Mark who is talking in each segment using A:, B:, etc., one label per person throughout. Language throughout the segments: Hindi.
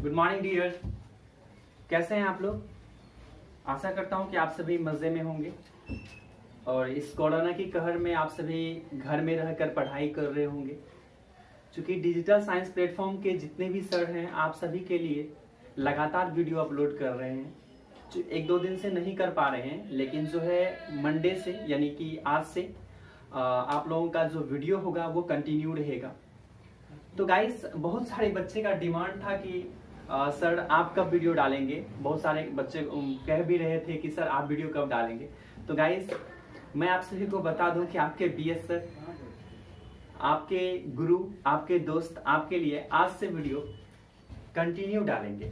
A: Good morning dear. कैसे हैं आप लोग? आशा करता हूं कि आप सभी मज़े में होंगे और इस कोरोना की कहर में आप सभी घर में रहकर पढ़ाई कर रहे होंगे। चूंकि डिजिटल साइंस प्लेटफॉर्म के जितने भी सर हैं आप सभी के लिए लगातार वीडियो अपलोड कर रहे हैं। एक दो दिन से नहीं कर पा रहे हैं, लेकिन जो है मंडे से यानी कि आज से आप लोगों का जो वीडियो होगा वो कंटिन्यू रहेगा। तो गाइस, बहुत सारे बच्चे का डिमांड था कि सर आप कब वीडियो डालेंगे। बहुत सारे बच्चे कह भी रहे थे कि सर आप वीडियो कब डालेंगे। तो गाइस, मैं आप सभी को बता दूं कि आपके बीएस सर, आपके गुरु, आपके दोस्त आपके लिए आज से वीडियो कंटिन्यू डालेंगे।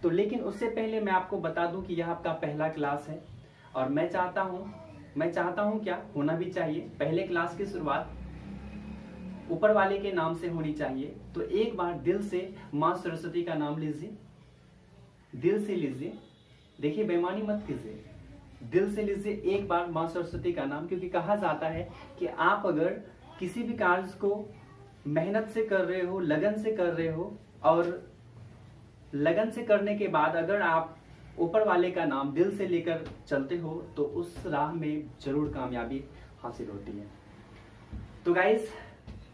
A: तो लेकिन उससे पहले मैं आपको बता दूं कि यह आपका पहला क्लास है और मैं चाहता हूं क्या होना भी चाहिए, पहले क्लास की शुरुआत ऊपर वाले के नाम से होनी चाहिए। तो एक बार दिल से माँ सरस्वती का नाम लीजिए, दिल से लीजिए। देखिए, बेईमानी मत कीजिए, दिल से लीजिए एक बार माँ सरस्वती का नाम। क्योंकि कहा जाता है कि आप अगर किसी भी कार्य को मेहनत से कर रहे हो, लगन से कर रहे हो और लगन से करने के बाद अगर आप ऊपर वाले का नाम दिल से लेकर चलते हो तो उस राह में जरूर कामयाबी हासिल होती है। तो गाइस,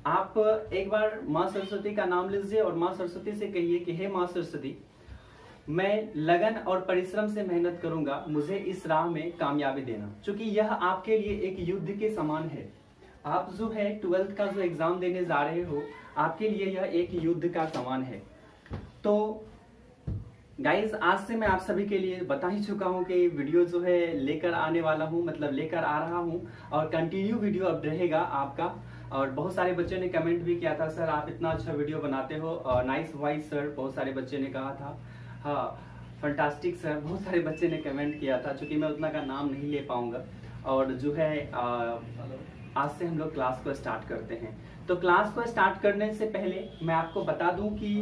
A: आप एक बार माँ सरस्वती का नाम लीजिए और माँ सरस्वती से कहिए कि हे माँ सरस्वती, मैं लगन और परिश्रम से मेहनत करूंगा, मुझे इस राह में कामयाबी देना। क्योंकि यह आपके लिए एक युद्ध के समान है। आप जो है 12th का जो एग्जाम देने जा रहे हो, आपके लिए यह एक युद्ध का समान है। तो गाइज, आज से मैं आप सभी के लिए बता ही चुका हूं कि वीडियो जो है लेकर आने वाला हूं, मतलब लेकर आ रहा हूं और कंटिन्यू वीडियो अब रहेगा आपका। और बहुत सारे बच्चों ने कमेंट भी किया था, सर आप इतना अच्छा वीडियो बनाते हो और नाइस वॉइस सर, बहुत सारे बच्चे ने कहा था। हाँ, फंटास्टिक सर, बहुत सारे बच्चे ने कमेंट किया था। चूंकि मैं उतना का नाम नहीं ले पाऊंगा और जो है आज से हम लोग क्लास को स्टार्ट करते हैं। तो क्लास को स्टार्ट करने से पहले मैं आपको बता दूं कि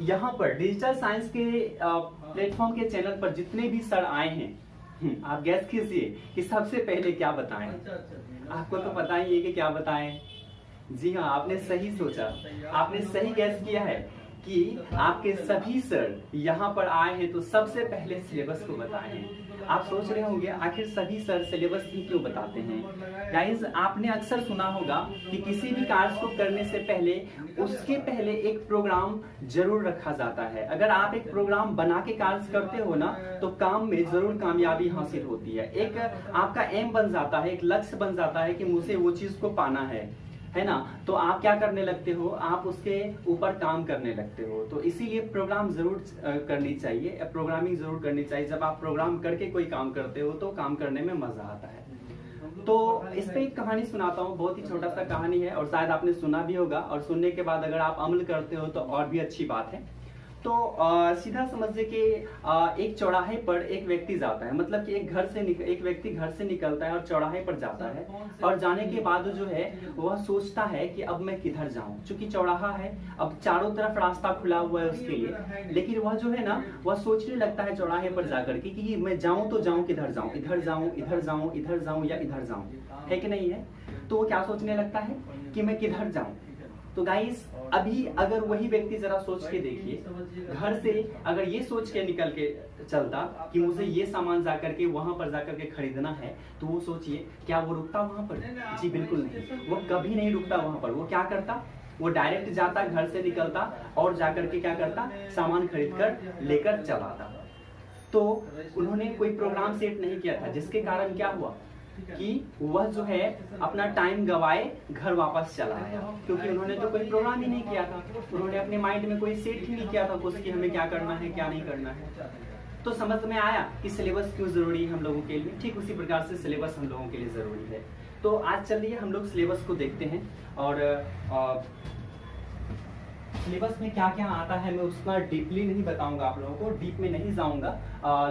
A: यहाँ पर डिजिटल साइंस के प्लेटफॉर्म के चैनल पर जितने भी सर आए हैं, आप गैस कीजिए कि सबसे पहले क्या बताएं। आपको तो पता ही है कि क्या बताएं। जी हाँ, आपने सही सोचा, आपने सही गैस किया है कि आपके सभी सर यहाँ पर आए हैं तो सबसे पहले सिलेबस को बताए हैं। आप सोच रहे होंगे आखिर सभी सर सिलेबस ही क्यों बताते हैं। गाइस, आपने अक्सर सुना होगा कि किसी भी कार्य को करने से पहले उसके पहले एक प्रोग्राम जरूर रखा जाता है। अगर आप एक प्रोग्राम बना के कार्य करते हो ना, तो काम में जरूर कामयाबी हासिल होती है। एक आपका एम बन जाता है, एक लक्ष्य बन जाता है कि मुझे वो चीज को पाना है ना। तो आप क्या करने लगते हो, आप उसके ऊपर काम करने लगते हो। तो इसीलिए प्रोग्राम जरूर करनी चाहिए, प्रोग्रामिंग जरूर करनी चाहिए। जब आप प्रोग्राम करके कोई काम करते हो तो काम करने में मजा आता है। तो इस पे एक कहानी सुनाता हूँ, बहुत ही छोटा सा कहानी है और शायद आपने सुना भी होगा और सुनने के बाद अगर आप अमल करते हो तो और भी अच्छी बात है। तो सीधा समझिए कि एक चौराहे पर एक व्यक्ति जाता है, मतलब कि एक व्यक्ति घर से निकलता है और चौराहे पर जाता है और जाने के बाद जो है वह सोचता है कि अब मैं किधर जाऊं। चूंकि चौराहा है, अब चारों तरफ रास्ता खुला हुआ है उसके लिए, लेकिन वह जो है ना, वह सोचने लगता है चौराहे पर जाकर के कि मैं जाऊं तो जाऊं किधर जाऊं, इधर जाऊं, इधर जाऊं, इधर जाऊं या इधर जाऊं, है कि नहीं है। तो वो क्या सोचने लगता है कि मैं किधर जाऊं। तो गाइस, अभी अगर वही व्यक्ति जरा सोच के देखिए, घर से अगर ये सोच के निकल के चलता कि मुझे ये सामान जाकर के वहां पर जाकर के खरीदना है, तो वो सोचिए क्या वो रुकता वहां पर? जी बिल्कुल नहीं, वो कभी नहीं रुकता वहां पर। वो क्या करता, वो डायरेक्ट जाता, घर से निकलता और जाकर के क्या करता, सामान खरीद कर लेकर चला आता। तो उन्होंने कोई प्रोग्राम सेट नहीं किया था, जिसके कारण क्या हुआ कि वह जो है अपना टाइम गवाए घर वापस चला आया। क्योंकि उन्होंने तो कोई प्रोग्राम ही नहीं किया था, उन्होंने अपने माइंड में कोई सेट ही नहीं किया था कुछ कि हमें क्या करना है क्या नहीं करना है। तो समझ में आया कि सिलेबस क्यों जरूरी है हम लोगों के लिए। ठीक उसी प्रकार से सिलेबस हम लोगों के लिए जरूरी है। तो आज चलिए हम लोग सिलेबस को देखते हैं और सिलेबस में क्या क्या आता है मैं उसका डीपली नहीं बताऊंगा आप लोगों को, डीप में नहीं जाऊंगा।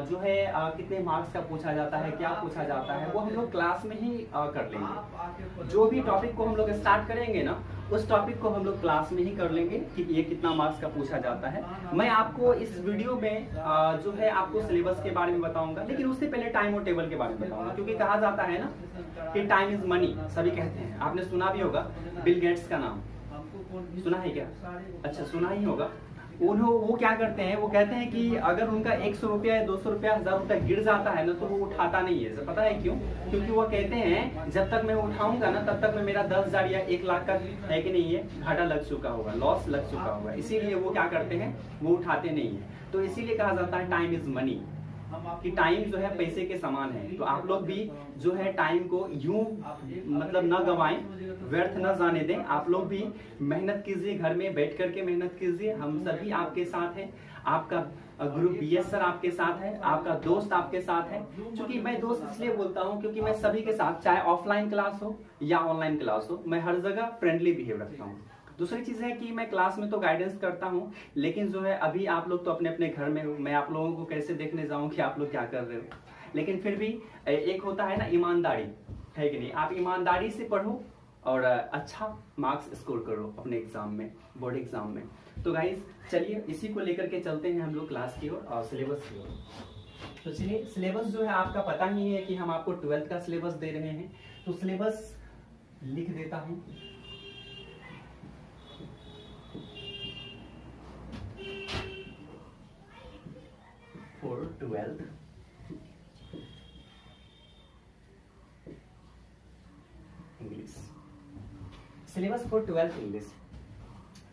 A: जो है कितने मार्क्स का पूछा जाता है, क्या पूछा जाता है, वो हम लोग क्लास में ही कर लेंगे। जो भी टॉपिक को हम लोग स्टार्ट करेंगे ना, उस टॉपिक को हम लोग क्लास में ही कर लेंगे कि ये कितना मार्क्स का पूछा जाता है। मैं आपको इस वीडियो में जो है आपको सिलेबस के बारे में बताऊंगा, लेकिन उससे पहले टाइम और टेबल के बारे में बताऊंगा। क्योंकि कहा जाता है ना कि टाइम इज मनी, सभी कहते हैं। आपने सुना भी होगा बिल गेट्स का नाम, सुना है क्या? अच्छा, सुना ही होगा। वो क्या करते हैं, वो कहते हैं कि अगर उनका 100 रुपया या 200 रुपया 1000 रुपया गिर जाता है ना तो वो उठाता नहीं है। पता है क्यों? क्योंकि वो कहते हैं जब तक मैं उठाऊंगा ना तब तक में मेरा 10,000 या 1 लाख का है कि नहीं है घाटा लग चुका होगा, लॉस लग चुका होगा, इसीलिए वो क्या करते हैं, वो उठाते नहीं है। तो इसीलिए कहा जाता है टाइम इज मनी, कि टाइम जो है पैसे के समान है। तो आप लोग भी जो है टाइम को यूं मतलब न गवाएं, व्यर्थ न जाने दें। आप लोग भी मेहनत कीजिए, घर में बैठ करके मेहनत कीजिए। हम सभी आपके साथ हैं, आपका गुरु BS सर आपके साथ है, आपका दोस्त आपके साथ है। क्योंकि मैं दोस्त इसलिए बोलता हूं क्योंकि मैं सभी के साथ, चाहे ऑफलाइन क्लास हो या ऑनलाइन क्लास हो, मैं हर जगह फ्रेंडली बिहेव रखता हूँ। दूसरी चीज है कि मैं क्लास में तो गाइडेंस करता हूँ, लेकिन जो है अभी आप लोग तो अपने अपने घर में हो, मैं आप लोगों को कैसे देखने जाऊं कि आप लोग क्या कर रहे हो। लेकिन फिर भी एक होता है ना ईमानदारी, है कि नहीं? आप ईमानदारी से पढ़ो और अच्छा मार्क्स स्कोर करो अपने एग्जाम में, बोर्ड एग्जाम में। तो गाइज चलिए इसी को लेकर के चलते हैं हम लोग क्लास की ओर और सिलेबस की ओर। तो चलिए सिलेबस जो है आपका पता ही है कि हम आपको 12th का सिलेबस दे रहे हैं। तो सिलेबस लिख देता हूं, for 12th English, syllabus for 12th English.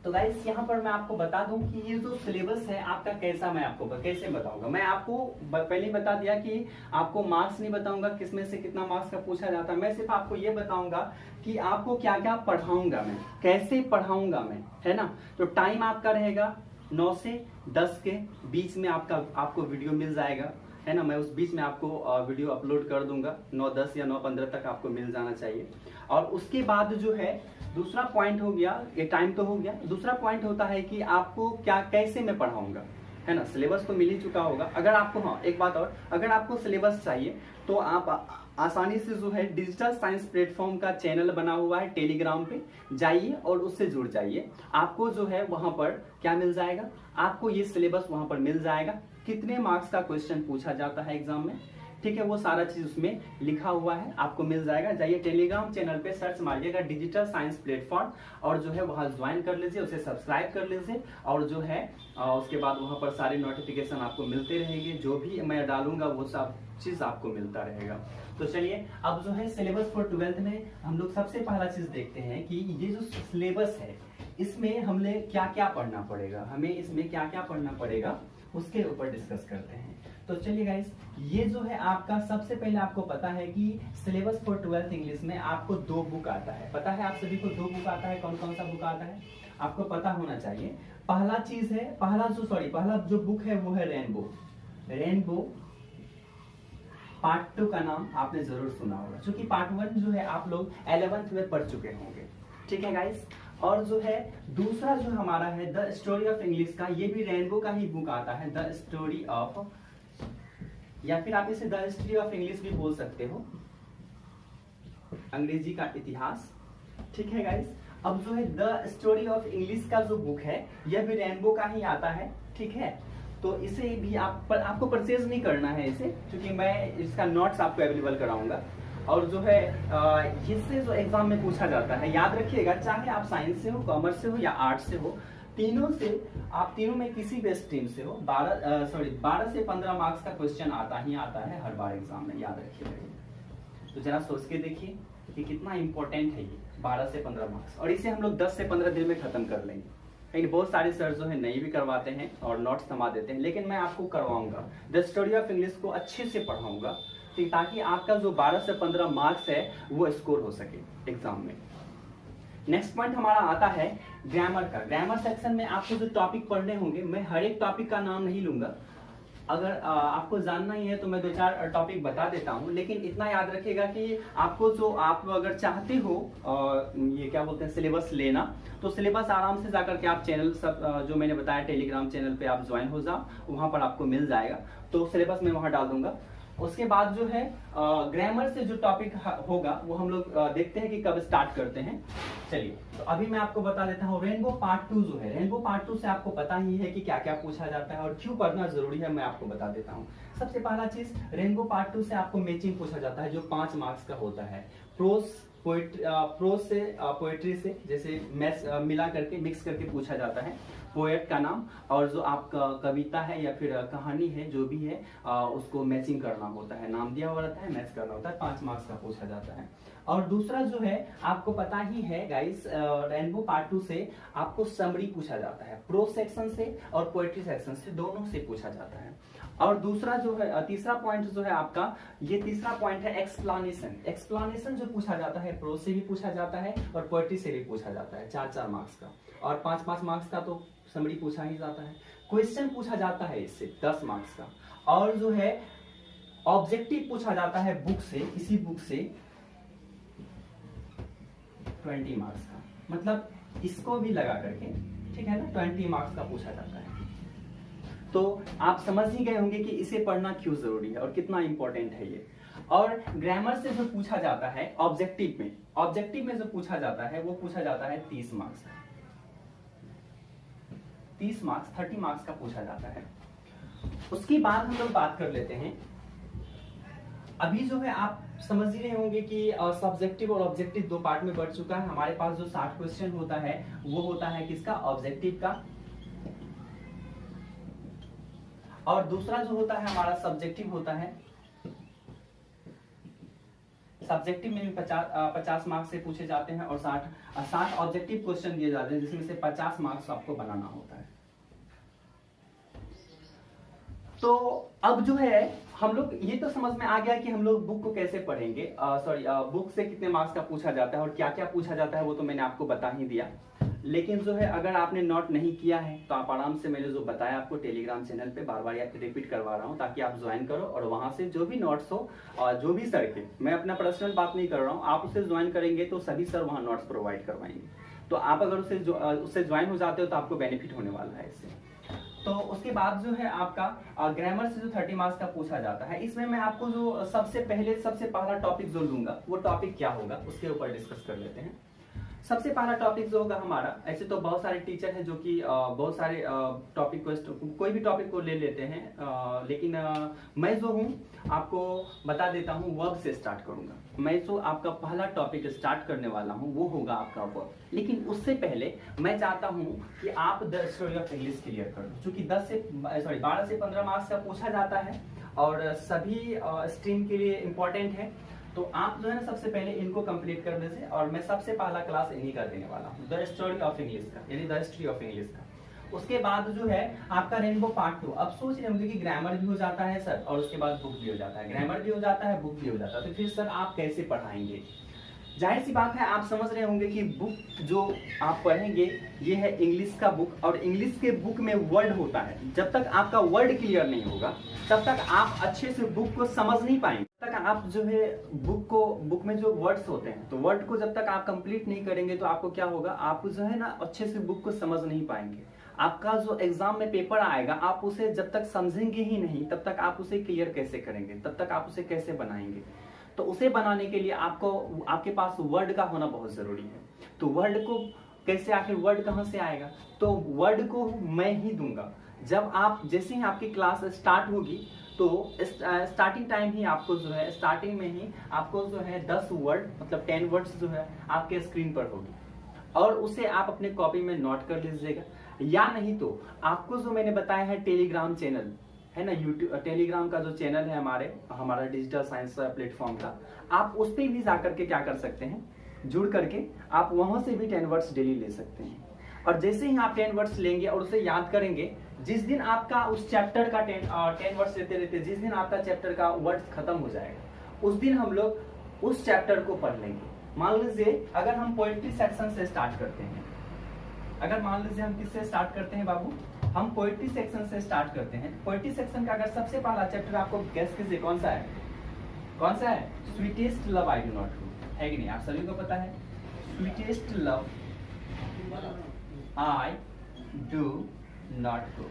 A: तो गाइस यहाँ पर मैं आपको बता दूं कि ये जो सिलेबस है आपका कैसा, मैं आपको कैसे बताऊंगा। मैं आपको पहले ही बता दिया कि आपको मार्क्स नहीं बताऊंगा किसमें से कितना मार्क्स का पूछा जाता है। मैं सिर्फ आपको ये बताऊंगा कि आपको क्या क्या पढ़ाऊंगा मैं, कैसे पढ़ाऊंगा मैं, है ना। तो टाइम आपका रहेगा 9 से 10 के बीच में आपको वीडियो मिल जाएगा, है ना। मैं उस बीच में आपको वीडियो अपलोड कर दूंगा, 9:10 या 9:15 तक आपको मिल जाना चाहिए। और उसके बाद जो है दूसरा पॉइंट हो गया, ये टाइम तो हो गया। दूसरा पॉइंट होता है कि आपको क्या कैसे मैं पढ़ाऊंगा, है ना। सिलेबस तो मिल ही चुका होगा। अगर आपको, हाँ एक बात और, अगर आपको सिलेबस चाहिए तो आप आसानी से जो है डिजिटल साइंस प्लेटफॉर्म का चैनल बना हुआ है टेलीग्राम पे, जाइए और उससे जुड़ जाइए। आपको जो है वहां पर क्या मिल जाएगा, आपको ये सिलेबस वहां पर मिल जाएगा, कितने मार्क्स का क्वेश्चन पूछा जाता है एग्जाम में, ठीक है, वो सारा चीज उसमें लिखा हुआ है, आपको मिल जाएगा। जाइए टेलीग्राम चैनल पे सर्च मारिएगा डिजिटल साइंस प्लेटफॉर्म और जो है वहां ज्वाइन कर लीजिए, उसे सब्सक्राइब कर लीजिए और जो है उसके बाद वहां पर सारे नोटिफिकेशन आपको मिलते रहेंगे, जो भी मैं डालूंगा वो सब चीज आपको मिलता रहेगा। तो चलिए अब जो है सिलेबस फॉर 12th में हम लोग सबसे पहला चीज देखते हैं कि ये जो सिलेबस है इसमें हमें क्या क्या पढ़ना पड़ेगा, हमें इसमें क्या क्या पढ़ना पड़ेगा उसके ऊपर डिस्कस करते हैं। तो चलिए गाइस, ये जो है आपका सबसे पहले आपको पता है कि सिलेबस फॉर 12th इंग्लिश में आपको 2 बुक आता है। पता है आप सभी को 2 बुक आता है, कौन कौन सा बुक आता है आपको पता होना चाहिए। पहला चीज है, पहला जो बुक है वो है रेनबो पार्ट 2 का नाम आपने जरूर सुना होगा, क्योंकि पार्ट 1 जो है आप लोग 11th में पढ़ चुके होंगे, ठीक है गाइस। और जो है दूसरा जो हमारा है द स्टोरी ऑफ इंग्लिश का, ये भी रेनबो का ही बुक आता है, द स्टोरी ऑफ, या फिर आप इसे द हिस्ट्री ऑफ इंग्लिश भी बोल सकते हो, अंग्रेजी का इतिहास, ठीक है गाइस। अब जो है द स्टोरी ऑफ इंग्लिश का जो बुक है यह भी रेनबो का ही आता है, ठीक है। तो इसे भी आपको परचेज नहीं करना है इसे, क्योंकि मैं इसका नोट्स आपको अवेलेबल कराऊंगा। और जो है इससे जो एग्जाम में पूछा जाता है, याद रखिएगा, चाहे आप साइंस से हो, कॉमर्स से हो या आर्ट्स से हो, तीनों से, आप तीनों में किसी भी स्ट्रीम से हो, 12 से 15 मार्क्स का क्वेश्चन आता ही आता है हर बार एग्जाम में, याद रखिएगा। तो जरा सोच के देखिए कि कितना इंपॉर्टेंट है ये 12 से 15 मार्क्स, और इसे हम लोग 10 से 15 दिन में खत्म कर लेंगे। लेकिन बहुत सारे सर जो है नहीं भी करवाते हैं और नोट्स थमा देते हैं, लेकिन मैं आपको करवाऊंगा, द स्टोरी ऑफ इंग्लिश को अच्छे से पढ़ाऊंगा, ताकि आपका जो 12 से 15 मार्क्स है वो स्कोर हो सके एग्जाम में। नेक्स्ट पॉइंट हमारा आता है ग्रामर का। ग्रामर सेक्शन में आपको जो टॉपिक पढ़ने होंगे, मैं हर एक टॉपिक का नाम नहीं लूंगा, अगर आपको जानना ही है तो मैं 2-4 टॉपिक बता देता हूं, लेकिन इतना याद रखिएगा कि आपको जो आप अगर चाहते हो ये क्या बोलते हैं सिलेबस लेना, तो सिलेबस आराम से जाकर के आप चैनल सब जो मैंने बताया टेलीग्राम चैनल पे आप ज्वाइन हो जाओ, वहां पर आपको मिल जाएगा। तो सिलेबस मैं वहां डाल दूंगा। उसके बाद जो है ग्रामर से जो टॉपिक होगा वो हम लोग देखते हैं कि कब स्टार्ट करते हैं। चलिए तो अभी मैं आपको बता देता हूँ रेनबो पार्ट 2 जो है, रेनबो पार्ट 2 से आपको पता ही है कि क्या क्या पूछा जाता है और क्यों पढ़ना जरूरी है, मैं आपको बता देता हूँ। सबसे पहला चीज, रेनबो पार्ट 2 से आपको मैचिंग पूछा जाता है जो 5 मार्क्स का होता है। प्रोज से पोएट्री से जैसे मिला करके मिक्स करके पूछा जाता है, पोएट का नाम, और जो आपका कविता है या फिर कहानी है जो भी है उसको मैचिंग करना होता है, नाम दिया हुआ रहता है, मैच करना होता है, 5 मार्क्स का पूछा जाता है। और दूसरा जो है आपको पता ही है गाइस, रेनबो पार्ट 2 से आपको समरी पूछा जाता है, प्रोज सेक्शन से और पोएट्री सेक्शन से, दोनों से पूछा जाता है। और दूसरा जो है तीसरा पॉइंट जो है आपका, ये तीसरा पॉइंट है एक्सप्लानेशन। एक्सप्लानेशन जो पूछा जाता है प्रोज से भी पूछा जाता है और पोएट्री से भी पूछा जाता है, 4-4 मार्क्स का, और 5-5 मार्क्स का तो समरी पूछा ही जाता है। क्वेश्चन पूछा जाता है इससे 10 मार्क्स का, और जो है ऑब्जेक्टिव पूछा जाता है बुक से, इसी बुक से 20 मार्क्स का, मतलब इसको भी लगा करके, ठीक है ना, 20 मार्क्स का पूछा जाता है। तो आप समझ ही गए होंगे कि इसे पढ़ना क्यों जरूरी है और कितना इंपॉर्टेंट है ये। और ग्रामर से जो पूछा जाता है ऑब्जेक्टिव में जो पूछा जाता है वो पूछा जाता है 30 मार्क्स, 30 मार्क्स, 30 मार्क्स का पूछा जाता है। उसके बाद हम लोग बात कर लेते हैं, अभी जो है आप समझ ही रहे होंगे कि सब्जेक्टिव और ऑब्जेक्टिव 2 पार्ट में बढ़ चुका है। हमारे पास जो 60 क्वेश्चन होता है वो होता है किसका, ऑब्जेक्टिव का, और दूसरा जो होता है हमारा सब्जेक्टिव होता है। सब्जेक्टिव में भी 50 मार्क्स से पूछे जाते हैं और 60 ऑब्जेक्टिव क्वेश्चन दिए जाते हैं, जिसमें से 50 मार्क्स आपको बनाना होता है। तो अब जो है हम लोग, ये तो समझ में आ गया कि हम लोग बुक को कैसे पढ़ेंगे, बुक से कितने मार्क्स का पूछा जाता है और क्या क्या पूछा जाता है वो तो मैंने आपको बता ही दिया। लेकिन जो है अगर आपने नोट नहीं किया है तो आप आराम से, मैंने जो बताया आपको टेलीग्राम चैनल पे बार बार रिपीट करवा रहा हूँ ताकि आप ज्वाइन करो, और वहां से जो भी नोट्स हो और जो भी सर के, मैं अपना पर्सनल बात नहीं कर रहा हूँ, आप उसे ज्वाइन करेंगे तो सभी सर वहाँ नोट्स प्रोवाइड करवाएंगे। तो आप अगर उससे ज्वाइन हो जाते हो तो आपको बेनिफिट होने वाला है इससे। तो उसके बाद जो है आपका ग्रामर से जो 30 मार्क्स का पूछा जाता है, इसमें मैं आपको जो सबसे पहला टॉपिक जो लूंगा वो टॉपिक क्या होगा उसके ऊपर डिस्कस कर लेते हैं। सबसे पहला टॉपिक जो होगा हमारा, ऐसे तो बहुत सारे टीचर हैं जो कि बहुत सारे टॉपिक को, कोई भी टॉपिक को ले लेते हैं, लेकिन मैं जो हूँ आपको बता देता हूँ, वर्ब से स्टार्ट करूंगा। मैं जो आपका पहला टॉपिक स्टार्ट करने वाला हूँ वो होगा आपका वर्ब। लेकिन उससे पहले मैं चाहता हूँ कि आप the story of English clear कर लो, क्योंकि 12 से 15 मार्क्स का पूछा जाता है और सभी स्ट्रीम के लिए इम्पोर्टेंट है। तो आप जो है ना सबसे पहले इनको कंप्लीट कर दीजिए, और मैं सबसे पहला क्लास इन्हीं का देने वाला हूँ, द स्टोरी ऑफ इंग्लिश का, यानी द हिस्ट्री ऑफ इंग्लिश का। उसके बाद जो है आपका रेनबो पार्ट 2। अब सोच रहे होंगे कि ग्रामर भी हो जाता है सर और उसके बाद बुक भी हो जाता है, ग्रामर भी हो जाता है, बुक भी हो जाता है, तो फिर सर आप कैसे पढ़ाएंगे? जाहिर सी बात है, आप समझ रहे होंगे कि बुक जो आप पढ़ेंगे ये है इंग्लिश का बुक, और इंग्लिश के बुक में वर्ड होता है। जब तक आपका वर्ड क्लियर नहीं होगा तब तक आप अच्छे से बुक को समझ नहीं पाएंगे। तब तक आप जो है बुक में जो वर्ड्स होते हैं, तो वर्ड को जब तक आप कंप्लीट नहीं करेंगे तो आपको क्या होगा, आप जो है ना अच्छे से बुक को समझ नहीं पाएंगे। आपका जो एग्जाम में पेपर आएगा, आप उसे जब तक समझेंगे ही नहीं तब तक आप उसे क्लियर कैसे करेंगे, तब तक आप उसे कैसे बनाएंगे? तो उसे बनाने के लिए आपके पास वर्ड का होना बहुत जरूरी है। तो वर्ड को कैसे, आखिर वर्ड कहाँ से आएगा? तो वर्ड को मैं ही दूंगा। जब आप, जैसे ही आपकी क्लास स्टार्ट होगी तो स्टार्टिंग टाइम ही आपको जो है, स्टार्टिंग में ही आपको जो है 10 वर्ड, मतलब 10 वर्ड्स जो है आपके स्क्रीन पर होगी, और उसे आप अपने कॉपी में नोट कर लीजिएगा। या नहीं तो आपको जो मैंने बताया है टेलीग्राम चैनल है ना, यूट्यूब टेलीग्राम का जो चैनल है हमारा डिजिटल साइंस प्लेटफॉर्म का, आप उस पर भी जाकर के क्या कर सकते हैं, जुड़ करके आप वहां से भी 10 वर्ड्स डेली ले सकते हैं। और जैसे ही आप 10 वर्ड्स लेंगे और उसे याद करेंगे, जिस दिन आपका उस चैप्टर का 10 वर्ड्स लेते लेते जिस दिन आपका चैप्टर का वर्ड्स खत्म हो जाएगा, उस दिन हम लोग उस चैप्टर को पढ़ लेंगे। मान लीजिए अगर हम पोएट्री सेक्शन से स्टार्ट करते हैं, अगर मान लीजिए हम किससे स्टार्ट करते हैं बाबू, हम पोएट्री सेक्शन से स्टार्ट करते हैं। पोएट्री सेक्शन का अगर सबसे पहला चैप्टर आपको गेस कीजिए कौन सा है, कौन सा है? Sweetest love I do not do, है कि नहीं? आप सभी को पता है, sweetest love I do not do.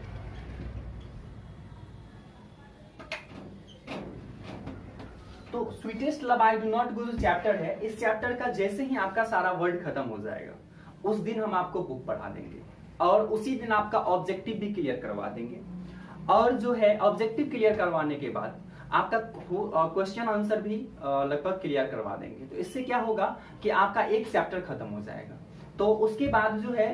A: तो sweetest love I do not do जो चैप्टर है, इस चैप्टर का जैसे ही आपका सारा वर्ड खत्म हो जाएगा, उस दिन हम आपको बुक पढ़ा देंगे और उसी दिन आपका ऑब्जेक्टिव भी क्लियर करवा देंगे। और जो है ऑब्जेक्टिव क्लियर करवाने के बाद आपका क्वेश्चन आंसर भी लगभग क्लियर करवा देंगे। तो इससे क्या होगा कि आपका एक चैप्टर खत्म हो जाएगा। तो उसके बाद जो है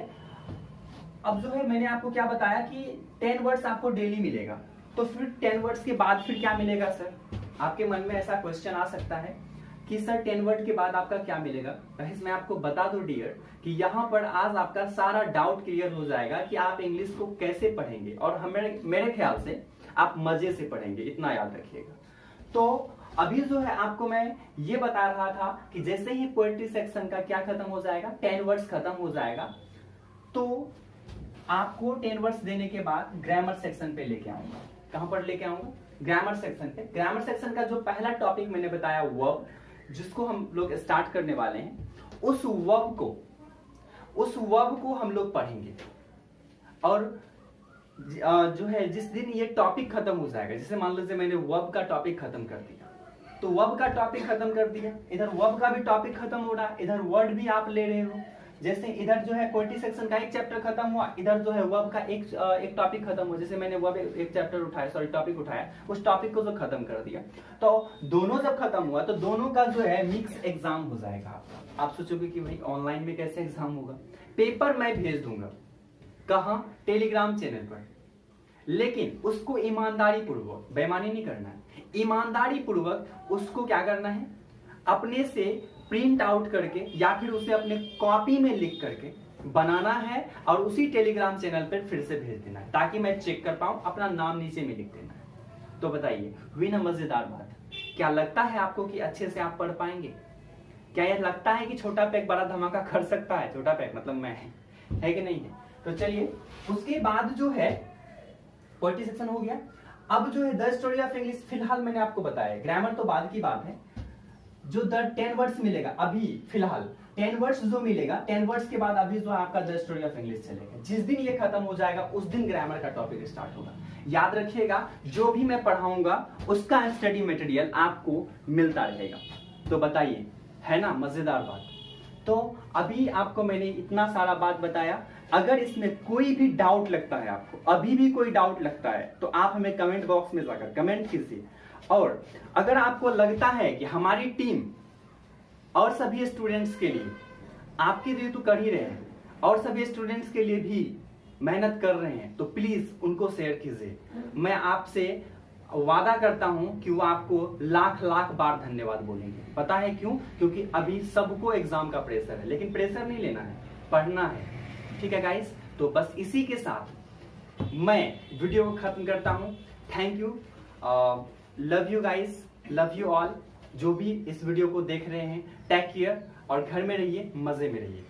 A: अब जो है मैंने आपको क्या बताया कि 10 वर्ड्स आपको डेली मिलेगा, तो फिर 10 वर्ड्स के बाद फिर क्या मिलेगा सर? आपके मन में ऐसा क्वेश्चन आ सकता है कि सर 10 वर्ड के बाद आपका क्या मिलेगा? गाइस मैं आपको बता दूं डियर कि यहाँ पर आज आपका सारा डाउट क्लियर हो जाएगा कि आप इंग्लिश को कैसे पढ़ेंगे, और मेरे ख्याल से आप मजे से पढ़ेंगे, इतना याद रखिएगा। तो अभी जो है आपको मैं ये बता रहा था कि जैसे ही पोएट्री सेक्शन का क्या खत्म हो जाएगा, 10 वर्ड्स खत्म हो जाएगा, तो आपको 10 वर्ड्स देने के बाद ग्रामर सेक्शन पे लेके आऊंगा। कहां पर लेके आऊंगा? ग्रामर सेक्शन पे। ग्रामर सेक्शन का जो पहला टॉपिक मैंने बताया वर्ब, जिसको हम लोग स्टार्ट करने वाले हैं, उस वर्ब को हम लोग पढ़ेंगे। और जो है जिस दिन ये टॉपिक खत्म हो जाएगा, जैसे मान लीजिए मैंने वर्ब का टॉपिक खत्म कर दिया, तो वर्ब का टॉपिक खत्म कर दिया, इधर वर्ब का भी टॉपिक खत्म हो रहा है, इधर वर्ड भी आप ले रहे हो। जैसे इधर जो है पोएट्री सेक्शन का एक चैप्टर खत्म हुआ, इधर जो है वर्ब का एक टॉपिक खत्म हुआ। जैसे मैंने वर्ब एक चैप्टर उठाया, सॉरी टॉपिक उठाया, उस टॉपिक को जो खत्म कर दिया, तो दोनों जब खत्म हुआ तो दोनों का जो है मिक्स एग्जाम हो जाएगा आपका। आप सोचोगे कि भाई ऑनलाइन में कैसे एग्जाम होगा? पेपर मैं भेज दूंगा, कहां? टेलीग्राम चैनल पर, लेकिन उसको ईमानदारी पूर्वक, बेईमानी नहीं करना है, ईमानदारी पूर्वक उसको क्या करना है, अपने से प्रिंट आउट करके या फिर उसे अपने कॉपी में लिख करके बनाना है और उसी टेलीग्राम चैनल पर फिर से भेज देना है, ताकि मैं चेक कर पाऊं, अपना नाम नीचे में लिख देना है। तो बताइए, हुई ना मजेदार बात? क्या लगता है आपको कि अच्छे से आप पढ़ पाएंगे? क्या यह लगता है कि छोटा पैक बड़ा धमाका कर सकता है? छोटा पैक मतलब मैं, है कि नहीं है? तो चलिए, उसके बाद जो है पोएट्री सेक्शन हो गया। अब जो है द स्टोरी ऑफ इंग्लिश फिलहाल मैंने आपको बताया, ग्रामर तो बाद की बात है। जो 10 वर्ड्स मिलेगा अभी फिलहाल, 10 वर्ड्स जो मिलेगा, 10 वर्ड्स के बाद अभी जो आपका द स्टोरी ऑफ इंग्लिश चलेगा। जिस दिन ये खत्म हो जाएगा उस दिन ग्रामर का टॉपिक स्टार्ट होगा। याद रखिएगा, जो भी मैं पढ़ाऊंगा उसका स्टडी मटेरियल आपको मिलता रहेगा। तो बताइए, है ना मजेदार बात? तो अभी आपको मैंने इतना सारा बात बताया। अगर इसमें कोई भी डाउट लगता है, आपको अभी भी कोई डाउट लगता है, तो आप हमें कमेंट बॉक्स में जाकर कमेंट कीजिए। और अगर आपको लगता है कि हमारी टीम और सभी स्टूडेंट्स के लिए, आपके लिए तो कर ही रहे हैं, और सभी स्टूडेंट्स के लिए भी मेहनत कर रहे हैं, तो प्लीज उनको शेयर कीजिए। मैं आपसे वादा करता हूं कि वो आपको लाख लाख बार धन्यवाद बोलेंगे। पता है क्यों? क्योंकि अभी सबको एग्जाम का प्रेशर है, लेकिन प्रेशर नहीं लेना है, पढ़ना है। ठीक है गाइस? तो बस इसी के साथ मैं वीडियो को खत्म करता हूं। Thank you, love you guys, love you all. जो भी इस वीडियो को देख रहे हैं, टेक केयर और घर में रहिए, मजे में रहिए।